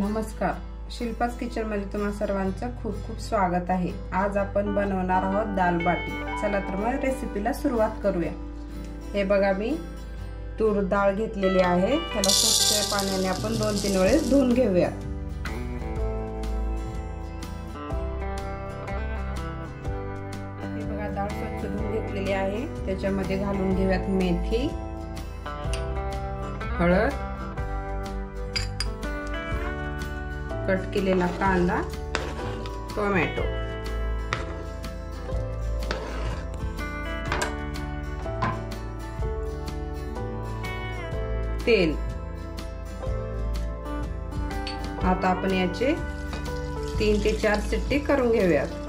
नमस्कार, शिल्पास किचन मध्ये तुम्हा सर्वांचं खूप खूप स्वागत आहे। आज आपण बनवणार आहोत दाल बाटी। चला तर मग रेसिपीला सुरुवात करूया। हे बघा, मी तूर डाळ घेतलेली आहे। त्याला स्वच्छ पाण्याने आपण 2-3 वेळेस धुवून घेऊया। हे बघा, डाळ स्वच्छ धुवून घेतलेली आहे। त्याच्यामध्ये घालून घेऊयात मेथी, हळद, कट केलेला कांदा, टोमॅटो, तेल। आता आपण याचे 3 ते 4 शिट्टी करून घेऊयात।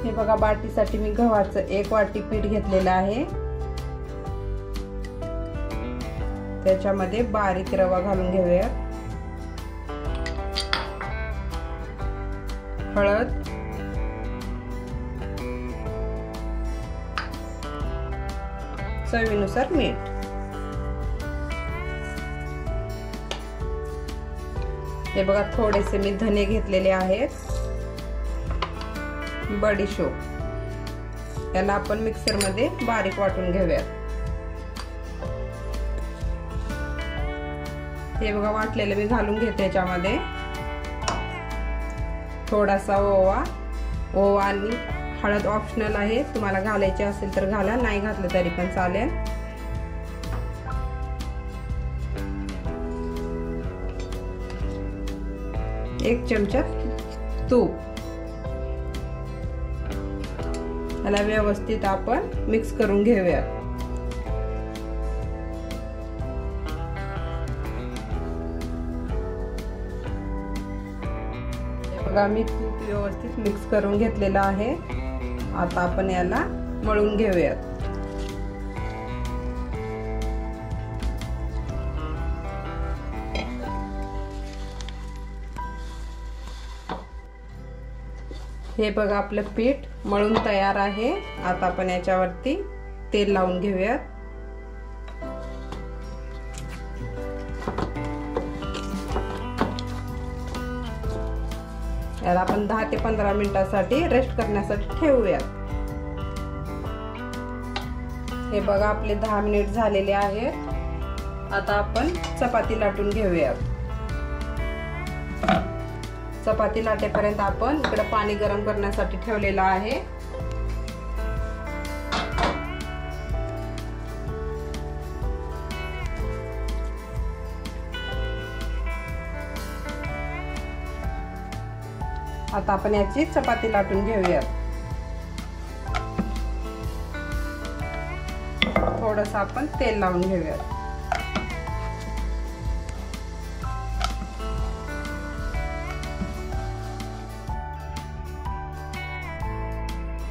हे बघा, बाटीसाठी मी गव्हाचं 1 वाटी पीठ घेतलेलं आहे। त्याच्यामध्ये बारीक रवा घालून घेऊया, हळद, चवीनुसार मीठ। हे बघा, थोडेसे मी धने घेतलेले आहेत, बडीशोप। याला आपण मिक्सर मध्ये बारीक वाटून घेऊया। हे बघा, वाटलेलं मी घालून घेते। याच्यामध्ये थोडासा ओवा आणि हळद ऑप्शनल आहे, तुम्हाला घालायचे असेल तर घाला, नाही घातलं तरी पण चालेल। एक चमचा तूप। याला व्यवस्थित आपण मिक्स करून घेऊया। मी तूप व्यवस्थित मिक्स करून घेतलेला आहे। आता आपण याला मळून घेऊयात। हे बघा, आपलं पीठ मळून तयार आहे। आता आपण याच्यावरती तेल लावून घेऊयात। याला आपण 10 ते 15 मिनिटांसाठी रेस्ट करण्यासाठी ठेवूयात। हे बघा, आपले 10 मिनिट झालेले आहेत। आता आपण चपाती लाटून घेऊयात। चपाती लाटेपर्यंत आपण इकडे पाणी गरम करण्यासाठी ठेवलेलं आहे। आता आपण याची चपाती लाटून घेऊयात। थोडंसं आपण तेल लावून घेऊयात।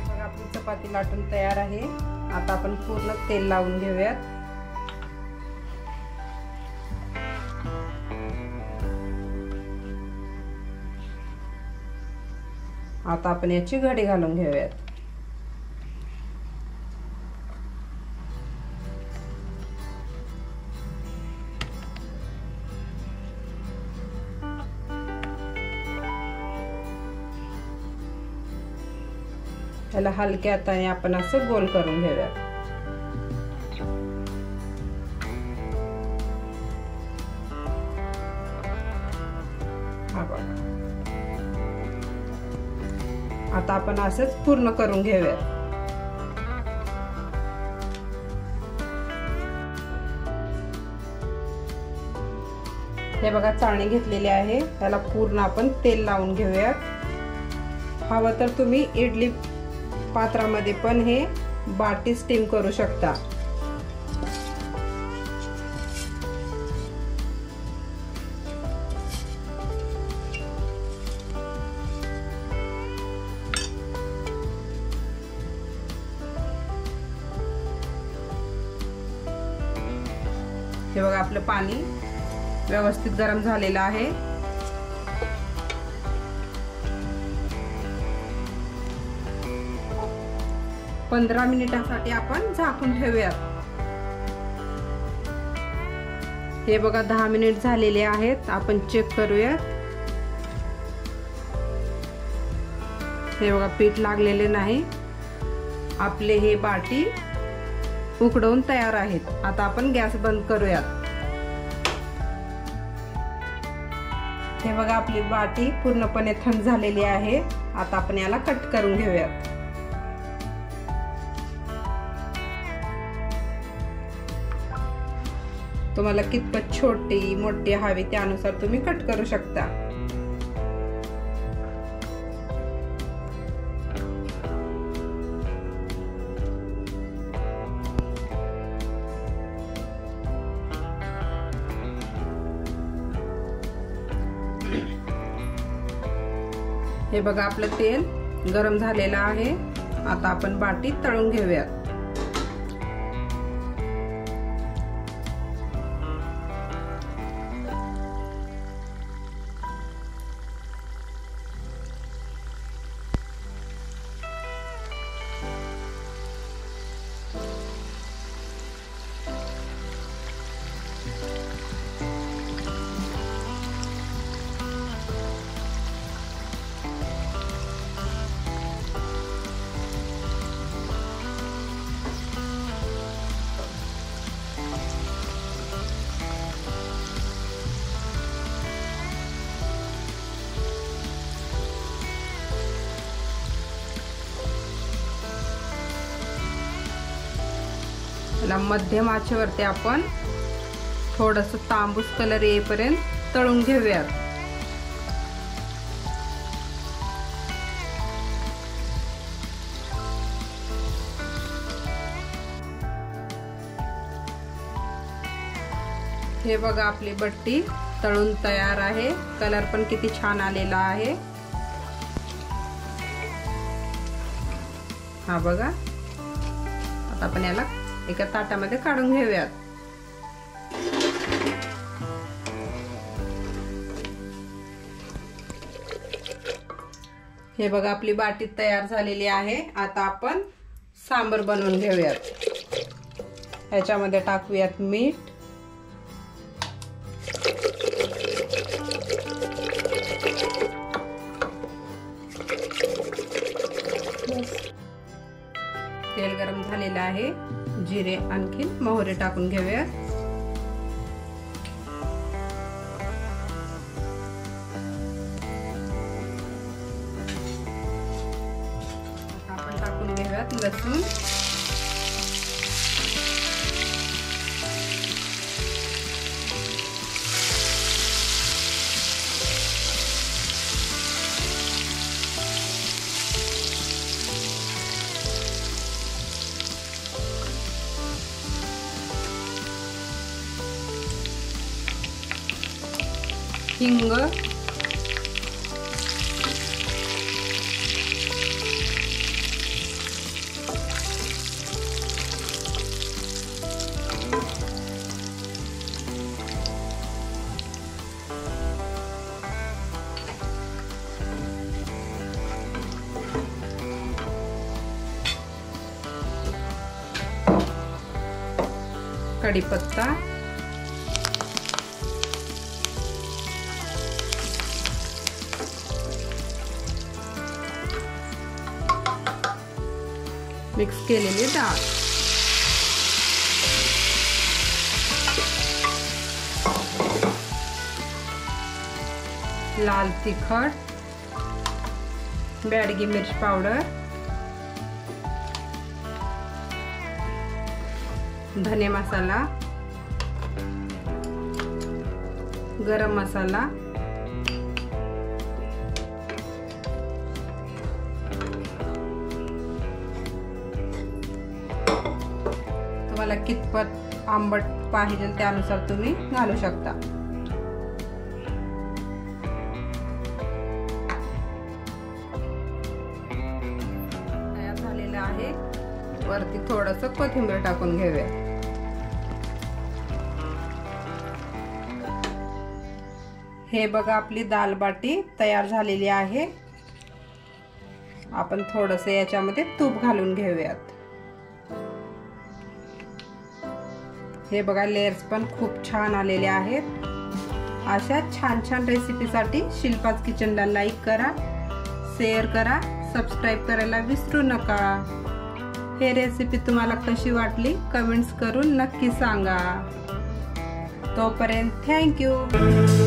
बघा, आपली चपाती लाटून तयार आहे। आता आपण पूर्ण तेल लावून घेऊयात। आता आपण याची घडी घालून घेऊयात। याला हलक्या हाताने आपण असं गोल करून घेऊयात। आता आपण असंच पूर्ण करून घेऊयात। हे बघा, चाळणी घेतलेली आहे। त्याला पूर्ण आपण तेल लावून घेऊयात। हवं तर तुम्ही इडली पात्रामध्ये पण हे बाटी स्टीम करू शकता। हे बघा, आपलं पाणी व्यवस्थित गरम झालेलं आहे। 15 मिनिटांसाठी आपण झाकून ठेवूयात। हे बघा 10 मिनिट झालेले आहेत. आपण चेक करूया. हे बघा पीठ लागलेले नाही. आपले हे बाटी उकडवून तयार आहेत. आता आपण गॅस बंद करूयात. हे बघा आपली बाटी पूर्णपणे थंड झालेली आहे. आता आपण याला कट करून घेऊयात. तुम्हाला कितपत छोटी मोठी हवी त्यानुसार तुम्ही कट करू शकता. हे बघा आपलं तेल गरम झालेलं आहे. आता आपण बाटी तळून घेऊयात. मध्यम आचेवरती आपण थोडंसं तांबूस कलर येईपर्यंत तळून घेऊयात. हे बघा आपली बट्टी तळून तयार आहे. कलर पण किती छान आलेला आहे. हा बघा. आता आपण याला एका ताटामध्ये काढून घेऊयात. हे बघा आपली बाटी तयार झालेली आहे. आता आपण सांबर बनवून घेऊयात. ह्याच्यामध्ये टाकूयात मीठ, तेल गरम झालेलं आहे. जिरे आणखी मोहरी टाकून घेऊयात. आपण टाकून घेऊयात लसूण, हिंग, कढीपत्ता, मिक्स केलेली डाळ, लाल तिखट, बेडगी मिर्च पावडर, धने मसाला, गरम मसाला, तुम्हाला कितपत आंबट पाहिजे त्यानुसार तुम्ही घालू शकता. तयार झालेलं आहे. वरती थोडंसं कोथिंबीर टाकून घेऊया. हे बघा आपली दाल बाटी तयार झालेली आहे. आपण थोडंसं याच्यामध्ये तूप घालून घेऊयात. हे बघा लेयर्स पण खूप छान आलेले आहेत। अशा छान छान रेसिपीसाठी शिल्पाज किचनला लाईक करा, शेअर करा, सबस्क्राईब करायला विसरू नका। हे रेसिपी तुम्हाला कशी वाटली कमेंट्स करून नक्की सांगा। तोपर्यंत थँक यू।